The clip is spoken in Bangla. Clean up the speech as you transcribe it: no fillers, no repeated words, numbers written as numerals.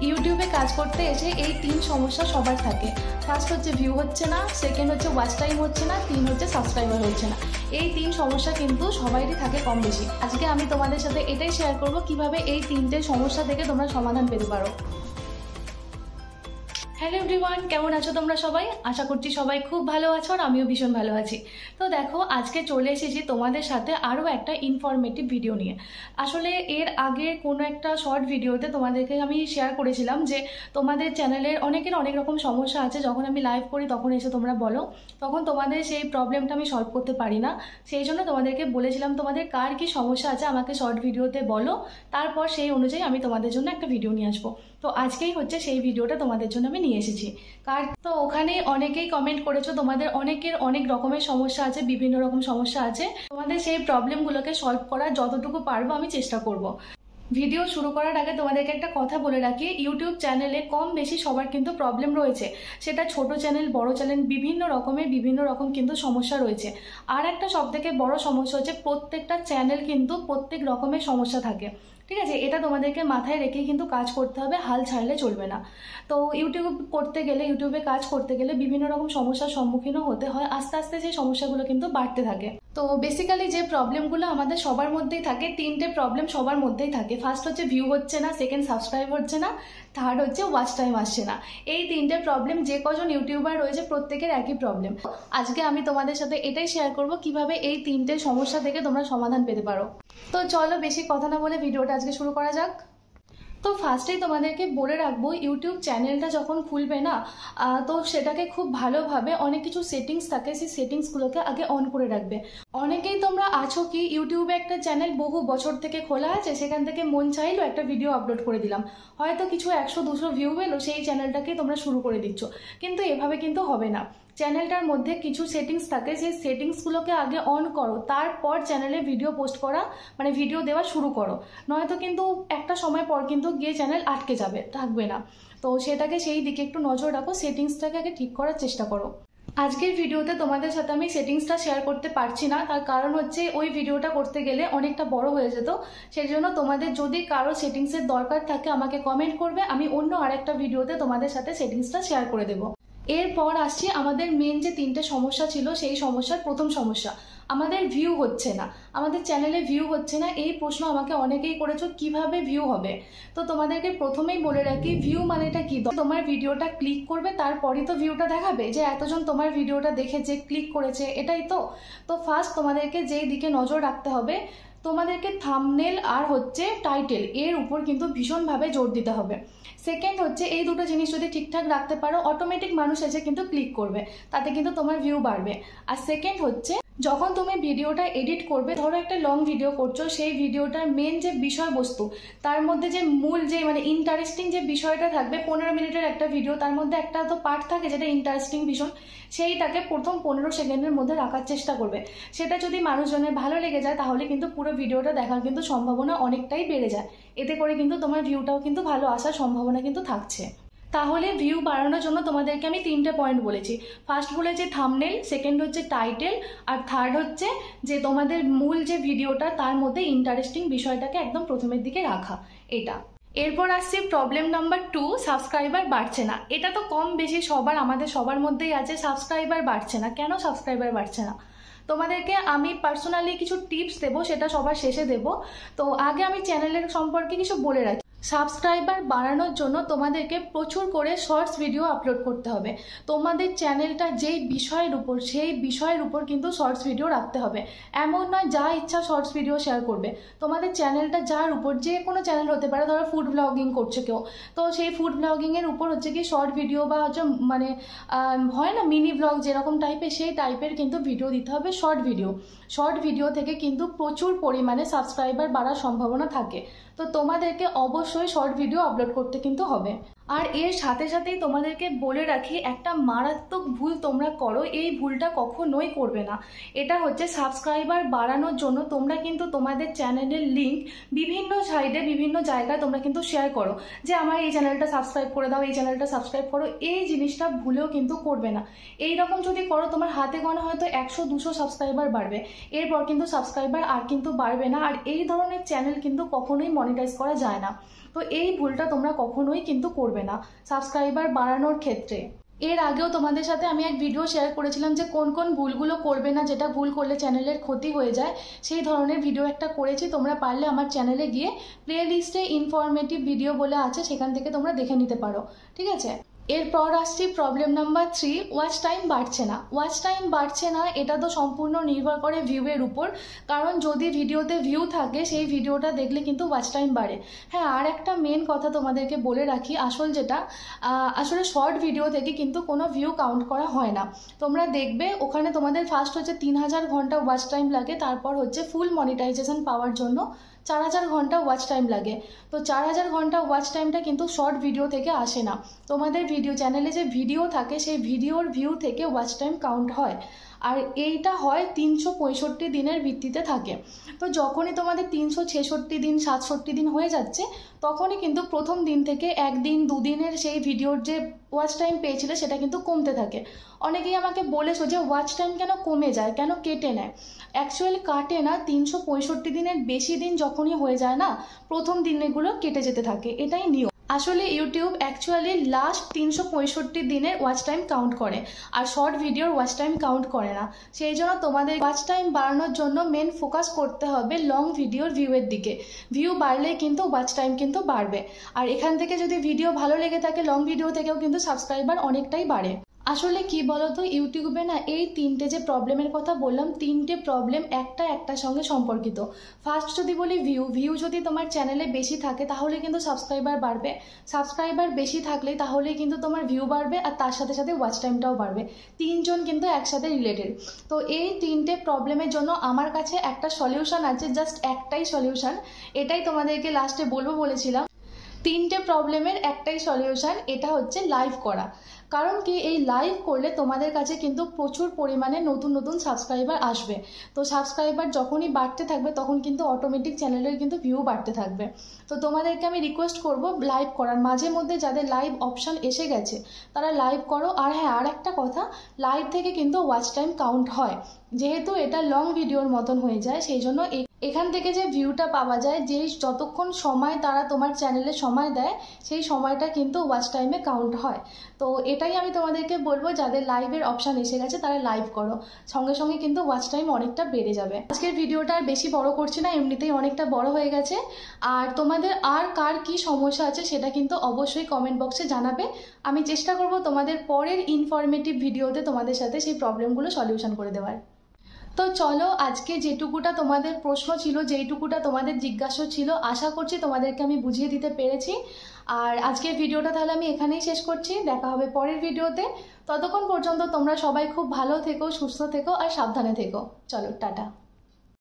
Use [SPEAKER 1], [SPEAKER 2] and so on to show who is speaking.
[SPEAKER 1] ইউটিউবে কাজ করতে এসে এই তিন সমস্যা সবার থাকে। ফার্স্ট হচ্ছে ভিউ হচ্ছে না, সেকেন্ড হচ্ছে ওয়াচ টাইম হচ্ছে না, তিন হচ্ছে সাবস্ক্রাইবার হচ্ছে না। এই তিন সমস্যা কিন্তু সবারই থাকে কম বেশি। আজকে আমি তোমাদের সাথে এটাই শেয়ার করব কিভাবে এই তিনটে সমস্যা থেকে তোমরা সমাধান পেতে পারো। হ্যালো এভরিওয়ান, কেমন আছো তোমরা সবাই? আশা করছি সবাই খুব ভালো আছো আর আমিও ভীষণ ভালো আছি। তো দেখো, আজকে চলে এসেছি তোমাদের সাথে আরও একটা ইনফরমেটিভ ভিডিও নিয়ে। আসলে এর আগে কোনো একটা শর্ট ভিডিওতে তোমাদেরকে আমি শেয়ার করেছিলাম যে তোমাদের চ্যানেলের অনেকের অনেক রকম সমস্যা আছে। যখন আমি লাইভ করি তখন এসে তোমরা বলো, তখন তোমাদের সেই প্রবলেমটা আমি সলভ করতে পারি না। সেই জন্য তোমাদেরকে বলেছিলাম তোমাদের কার কী সমস্যা আছে আমাকে শর্ট ভিডিওতে বলো, তারপর সেই অনুযায়ী আমি তোমাদের জন্য একটা ভিডিও নিয়ে আসবো। তো আজকেই হচ্ছে সেই ভিডিওটা তোমাদের জন্য আমি নিয়ে এসেছি। তো ওখানে অনেকেই কমেন্ট করেছো, তোমাদের অনেকের অনেক রকমের সমস্যা আছে, বিভিন্ন রকম সমস্যা আছে। তোমাদের সেই প্রবলেমগুলোকে সলভ করার যতটুকু পারবো আমি চেষ্টা করব। ভিডিও শুরু করার আগে তোমাদেরকে একটা কথা বলে রাখি, ইউটিউব চ্যানেলে কম বেশি সবার কিন্তু প্রবলেম রয়েছে। সেটা ছোট চ্যানেল, বড় চ্যানেল, বিভিন্ন রকম কিন্তু সমস্যা রয়েছে। আর একটা সবথেকে বড় সমস্যা হচ্ছে প্রত্যেকটা চ্যানেল কিন্তু প্রত্যেক রকমের সমস্যা থাকে। ঠিক আছে, এটা তোমাদেরকে মাথায় রেখেই কিন্তু কাজ করতে হবে, হাল ছাড়লে চলবে না। তো ইউটিউবে কাজ করতে গেলে বিভিন্ন রকম সমস্যার সম্মুখীনও হতে হয়। আস্তে আস্তে সেই সমস্যাগুলো কিন্তু বাড়তে থাকে। তো বেসিক্যালি যে প্রবলেমগুলো আমাদের সবার মধ্যেই থাকে, তিনটে প্রবলেম সবার মধ্যেই থাকে। ফার্স্ট হচ্ছে ভিউ হচ্ছে না, সেকেন্ড সাবস্ক্রাইব হচ্ছে না, থার্ড হচ্ছে ওয়াচ টাইম আসছে না। এই তিনটে প্রবলেম যে কজন ইউটিউবার রয়েছে প্রত্যেকের একই প্রবলেম। আজকে আমি তোমাদের সাথে এটাই শেয়ার করব কিভাবে এই তিনটে সমস্যা থেকে তোমরা সমাধান পেতে পারো। তো চলো বেশি কথা না বলে ভিডিওটা আজকে শুরু করা যাক। তো ফার্স্টেই তোমাদেরকে বলে রাখবো, ইউটিউব চ্যানেলটা যখন খুলবে না, তো সেটাকে খুব ভালোভাবে অনেক কিছু সেটিংস থাকে, সেই সেটিংসগুলোকে আগে অন করে রাখবে। অনেকেই তোমরা আছো কি, ইউটিউবে একটা চ্যানেল বহু বছর থেকে খোলা আছে, সেখান থেকে মন চাইলো একটা ভিডিও আপলোড করে দিলাম, হয়তো কিছু 100-200 ভিউ পেলো, সেই চ্যানেলটাকে তোমরা শুরু করে দিচ্ছ। কিন্তু এভাবে কিন্তু হবে না। চ্যানেলটার মধ্যে কিছু সেটিংস থাকে, সেই সেটিংসগুলোকে আগে অন করো, তারপর চ্যানেলে ভিডিও পোস্ট করা মানে ভিডিও দেওয়া শুরু করো। নয়তো কিন্তু একটা সময় পর কিন্তু গিয়ে চ্যানেল আটকে যাবে, থাকবে না। তো সেটাকে সেই দিকে একটু নজর রাখো, সেটিংসটাকে আগে ঠিক করার চেষ্টা করো। আজকের ভিডিওতে তোমাদের সাথে আমি সেটিংসটা শেয়ার করতে পারছি না, তার কারণ হচ্ছে ওই ভিডিওটা করতে গেলে অনেকটা বড় হয়ে যেত। সেই জন্য তোমাদের যদি কারো সেটিংসের দরকার থাকে আমাকে কমেন্ট করবে, আমি অন্য আরেকটা ভিডিওতে তোমাদের সাথে সেটিংসটা শেয়ার করে দেবো। এরপর আসছি আমাদের মেন যে তিনটে সমস্যা ছিল, সেই সমস্যার প্রথম সমস্যা, আমাদের ভিউ হচ্ছে না। আমাদের চ্যানেলে ভিউ হচ্ছে না, এই প্রশ্ন আমাকে অনেকেই করেছো কিভাবে ভিউ হবে। তো তোমাদেরকে প্রথমেই বলে রাখি, ভিউ মানেটা কি? তোমার ভিডিওটা ক্লিক করবে, তারপরই তো ভিউটা দেখাবে যে এতজন তোমার ভিডিওটা দেখেছে, ক্লিক করেছে, এটাই তো। তো ফার্স্ট তোমাদেরকে যেই দিকে নজর রাখতে হবে, তোমাদেরকে থাম্বনেল আর হচ্ছে টাইটেল, এর উপর কিন্তু ভীষণভাবে জোর দিতে হবে। সেকেন্ড হচ্ছে, এই দুটো জিনিস যদি ঠিকঠাক রাখতে পারো, অটোমেটিক মানুষ এসে কিন্তু ক্লিক করবে, তাতে কিন্তু তোমার ভিউ বাড়বে। আর সেকেন্ড হচ্ছে, যখন তুমি ভিডিওটা এডিট করবে, ধরো একটা লং ভিডিও করছো, সেই ভিডিওটার মেন যে বিষয়বস্তু, তার মধ্যে যে মূল যে ইন্টারেস্টিং যে বিষয়টা থাকবে, 15 মিনিটের একটা ভিডিও, তার মধ্যে একটা তো পার্ট থাকে যেটা ইন্টারেস্টিং ভীষণ, সেইটাকে প্রথম 15 সেকেন্ডের মধ্যে রাখার চেষ্টা করবে। সেটা যদি মানুষজনের ভালো লেগে যায়, তাহলে কিন্তু পুরো ভিডিওটা দেখার কিন্তু সম্ভাবনা অনেকটাই বেড়ে যায়। এতে করে কিন্তু তোমার ভিউটাও কিন্তু ভালো আসার সম্ভাবনা কিন্তু থাকছে। তাহলে ভিউ বাড়ানোর জন্য তোমাদেরকে আমি তিনটে পয়েন্ট বলেছি। ফার্স্ট বলেছি থাম্বনেল, সেকেন্ড হচ্ছে টাইটেল, আর থার্ড হচ্ছে যে তোমাদের মূল যে ভিডিওটা তার মধ্যে ইন্টারেস্টিং বিষয়টাকে একদম প্রথমের দিকে রাখা, এটা। এরপর আসছি প্রবলেম নাম্বার 2, সাবস্ক্রাইবার বাড়ছে না। এটা তো কম বেশি আমাদের সবার মধ্যেই আছে, সাবস্ক্রাইবার বাড়ছে না। কেন সাবস্ক্রাইবার বাড়ছে না? তোমাদেরকে আমি পার্সোনালি কিছু টিপস দেবো, সেটা সবার শেষে দেবো। তো আগে আমি চ্যানেলের সম্পর্কে কিছু বলে রাখি। সাবস্ক্রাইবার বাড়ানোর জন্য তোমাদেরকে প্রচুর করে শর্টস ভিডিও আপলোড করতে হবে। তোমাদের চ্যানেলটা যেই বিষয়ের উপর, সেই বিষয়ের উপর কিন্তু শর্টস ভিডিও রাখতে হবে। এমন নয় যা ইচ্ছা শর্টস ভিডিও শেয়ার করবে। তোমাদের চ্যানেলটা যার উপর, যে কোনো চ্যানেল হতে পারে, ধরো ফুড ব্লগিং করছে কেউ, তো সেই ফুড ব্লগিংয়ের উপর হচ্ছে কি শর্ট ভিডিও বা হচ্ছে হয় না মিনি ব্লগ যেরকম টাইপের, সেই টাইপের কিন্তু ভিডিও দিতে হবে। শর্ট ভিডিও থেকে কিন্তু প্রচুর পরিমাণে সাবস্ক্রাইবার বাড়ার সম্ভাবনা থাকে। তো তোমাদেরকে অবশ্যই শর্ট ভিডিও আপলোড করতে কিন্তু হবে। আর এর সাথে সাথেই তোমাদেরকে বলে রাখি, একটা মারাত্মক ভুল তোমরা করো, এই ভুলটা কখনোই করবে না। এটা হচ্ছে সাবস্ক্রাইবার বাড়ানোর জন্য তোমরা কিন্তু তোমাদের চ্যানেলের লিঙ্ক বিভিন্ন সাইডে, বিভিন্ন জায়গায় তোমরা কিন্তু শেয়ার করো যে আমার এই চ্যানেলটা সাবস্ক্রাইব করে দাও, এই চ্যানেলটা সাবস্ক্রাইব করো। এই জিনিসটা ভুলেও কিন্তু করবে না। এইরকম যদি করো, তোমার হাতে গোনা হয়তো 100-200 সাবস্ক্রাইবার বাড়বে, এরপর কিন্তু সাবস্ক্রাইবার আর কিন্তু বাড়বে না। আর এই ধরনের চ্যানেল কিন্তু কখনোই মনিটাইজ করা যায় না। তো এই ভুলটা তোমরা কখনোই কিন্তু করবে না সাবস্ক্রাইবার বাড়ানোর ক্ষেত্রে। এর আগেও তোমাদের সাথে আমি এক ভিডিও শেয়ার করেছিলাম যে কোন কোন ভুলগুলো করবে না, যেটা ভুল করলে চ্যানেলের ক্ষতি হয়ে যায়, সেই ধরনের ভিডিও একটা করেছি। তোমরা পারলে আমার চ্যানেলে গিয়ে প্লে লিস্টে ইনফরমেটিভ ভিডিও বলে আছে, সেখান থেকে তোমরা দেখে নিতে পারো, ঠিক আছে। এরপর আসছি প্রবলেম নাম্বার 3, ওয়াচ টাইম বাড়ছে না। ওয়াচ টাইম বাড়ছে না, এটা তো সম্পূর্ণ নির্ভর করে ভিউয়ের উপর, কারণ যদি ভিডিওতে ভিউ থাকে সেই ভিডিওটা দেখলে কিন্তু ওয়াচ টাইম বাড়ে। হ্যাঁ, আর একটা মেন কথা তোমাদেরকে বলে রাখি, আসলে শর্ট ভিডিও থেকে কিন্তু কোনো ভিউ কাউন্ট করা হয় না। তোমরা দেখবে ওখানে তোমাদের ফার্স্ট হচ্ছে 3000 ঘন্টা ওয়াচ টাইম লাগে, তারপর হচ্ছে ফুল মনিটাইজেশন পাওয়ার জন্য 4000 ঘন্টা ওয়াচ টাইম লাগে। তো 4000 ঘন্টা ওয়াচ টাইমটা কিন্তু শর্ট ভিডিও থেকে আসে না, তোমাদের ভিডিও চ্যানেলে যে ভিডিও থাকে সেই ভিডিওর ভিউ থেকে ওয়াচ টাইম কাউন্ট হয়, আর এইটা হয় 365 দিনের ভিত্তিতে থাকে। তো যখনই তোমাদের 366 দিন 67 দিন হয়ে যাচ্ছে, তখনই কিন্তু প্রথম দিন থেকে একদিন দুদিনের সেই ভিডিওর যে ওয়াচ টাইম পেয়েছিলে সেটা কিন্তু কমতে থাকে। অনেকেই আমাকে বলেছো যে ওয়াচ টাইম কেন কমে যায়, কেন কেটে নেয়। অ্যাকচুয়ালি কাটে না, 365 দিনের বেশি দিন যখনই হয়ে যায় না, প্রথম দিনগুলো কেটে যেতে থাকে, এটাই নিয়ম। আসলে ইউটিউব অ্যাকচুয়ালি লাস্ট 365 দিনের ওয়াচ টাইম কাউন্ট করে, আর শর্ট ভিডিওর ওয়াচ টাইম কাউন্ট করে না। সেই জন্য তোমাদের ওয়াচ টাইম বাড়ানোর জন্য মেন ফোকাস করতে হবে লং ভিডিওর ভিউয়ের দিকে। ভিউ বাড়লেই কিন্তু ওয়াচ টাইম কিন্তু বাড়বে, আর এখান থেকে যদি ভিডিও ভালো লেগে থাকে লং ভিডিও থেকেও কিন্তু সাবস্ক্রাইবার অনেকটাই বাড়ে। আসলে কি বলতো, ইউটিউবে না এই তিনটে যে প্রবলেমের কথা বললাম, তিনটে প্রবলেম একটার সঙ্গে সম্পর্কিত। ফার্স্ট যদি বলি ভিউ যদি তোমার চ্যানেলে বেশি থাকে তাহলে কিন্তু সাবস্ক্রাইবার বাড়বে, সাবস্ক্রাইবার বেশি থাকলে তাহলে কিন্তু তোমার ভিউ বাড়বে, আর তার সাথে সাথে ওয়াচ টাইমটাও বাড়বে। তিনজন কিন্তু একসাথে রিলেটেড। তো এই তিনটে প্রবলেমের জন্য আমার কাছে একটা সলিউশন আছে, জাস্ট একটাই সলিউশন, এটাই তোমাদেরকে লাস্টে বলেছিলাম। তিনটে প্রবলেমের একটাই সলিউশন, এটা হচ্ছে লাইভ করা। কারণ কি, এই লাইভ করলে তোমাদের কাছে কিন্তু প্রচুর পরিমাণে নতুন নতুন সাবস্ক্রাইবার আসবে। তো সাবস্ক্রাইবার যখনই বাড়তে থাকবে তখন কিন্তু অটোমেটিক চ্যানেলের কিন্তু ভিউ বাড়তে থাকবে। তো তোমাদেরকে আমি রিকোয়েস্ট করব লাইভ করার, মাঝে মধ্যে যাদের লাইভ অপশান এসে গেছে তারা লাইভ করো। আর হ্যাঁ, আর একটা কথা, লাইভ থেকে কিন্তু ওয়াচ টাইম কাউন্ট হয়, যেহেতু এটা লং ভিডিওর মতন হয়ে যায়, সেই জন্য এখান থেকে যে ভিউটা পাওয়া যায়, যতক্ষণ সময় তারা তোমার চ্যানেলে সময় দেয় সেই সময়টা কিন্তু ওয়াচ টাইমে কাউন্ট হয়। তো এটাই আমি তোমাদেরকে বলবো, যাদের লাইভের অপশান এসে গেছে তারা লাইভ করো, সঙ্গে সঙ্গে কিন্তু ওয়াচ টাইম অনেকটা বেড়ে যাবে। আজকের ভিডিওটা আর বেশি বড় করছি না, এমনিতেই অনেকটা বড় হয়ে গেছে। আর তোমাদের আর কার কি সমস্যা আছে সেটা কিন্তু অবশ্যই কমেন্ট বক্সে জানাবে। আমি চেষ্টা করব তোমাদের পরের ইনফরমেটিভ ভিডিওতে তোমাদের সাথে সেই প্রবলেমগুলো সলিউশন করে দেওয়ার। তো চলো, আজকে যেটুকুটা তোমাদের প্রশ্ন ছিল, যেইটুকুটা তোমাদের জিজ্ঞাসা ছিল, আশা করছি তোমাদেরকে আমি বুঝিয়ে দিতে পেরেছি। আর আজকের ভিডিওটা তাহলে আমি এখানেই শেষ করছি, দেখা হবে পরের ভিডিওতে। ততক্ষণ পর্যন্ত তোমরা সবাই খুব ভালো থেকো, সুস্থ থেকো আর সাবধানে থেকো। চলো, টাটা।